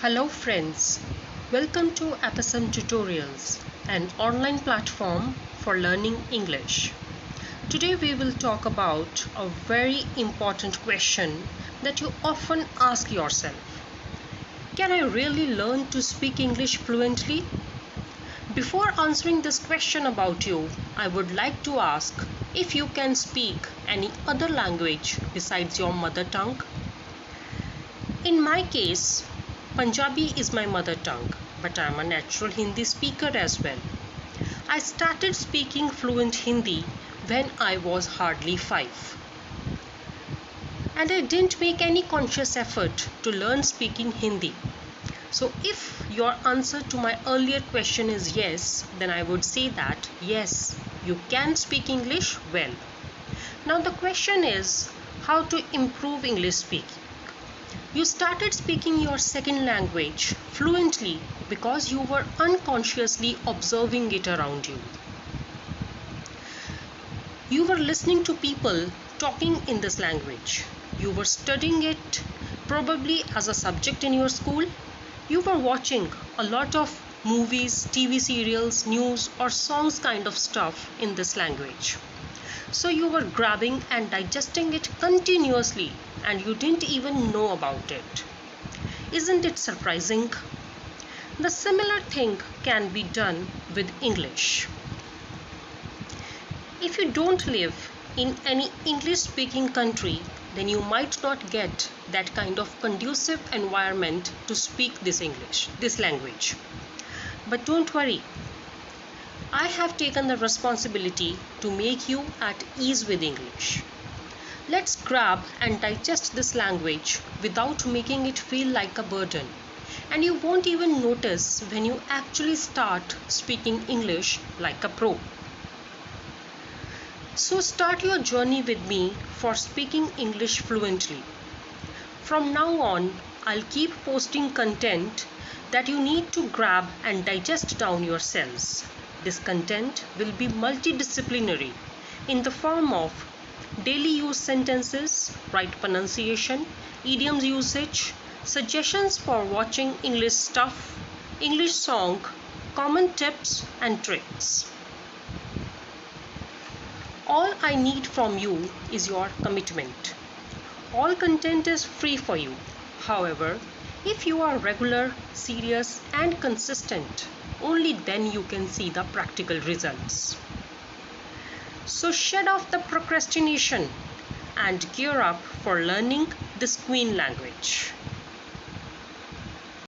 Hello friends, welcome to Epicent Tutorials, an online platform for learning English. Today we will talk about a very important question that you often ask yourself. Can I really learn to speak English fluently? Before answering this question about you, I would like to ask if you can speak any other language besides your mother tongue. In my case, Punjabi is my mother tongue, but I am a natural Hindi speaker as well. I started speaking fluent Hindi when I was hardly 5. And I didn't make any conscious effort to learn speaking Hindi. So if your answer to my earlier question is yes, then I would say that yes, you can speak English well. Now the question is how to improve English speaking. You started speaking your second language fluently because you were unconsciously observing it around you. You were listening to people talking in this language. You were studying it probably as a subject in your school. You were watching a lot of movies, TV serials, news or songs kind of stuff in this language. So you were grabbing and digesting it continuously and you didn't even know about it. Isn't it surprising? The similar thing can be done with English. If you don't live in any English-speaking country, then you might not get that kind of conducive environment to speak this language. But don't worry. I have taken the responsibility to make you at ease with English. Let's grab and digest this language without making it feel like a burden. And you won't even notice when you actually start speaking English like a pro. So start your journey with me for speaking English fluently. From now on, I'll keep posting content that you need to grab and digest down yourselves. This content will be multidisciplinary in the form of daily use sentences, right pronunciation, idioms usage, suggestions for watching English stuff, English song, common tips and tricks. All I need from you is your commitment. All content is free for you. However, if you are regular, serious and consistent, only then you can see the practical results. So shed off the procrastination and gear up for learning this Queen language.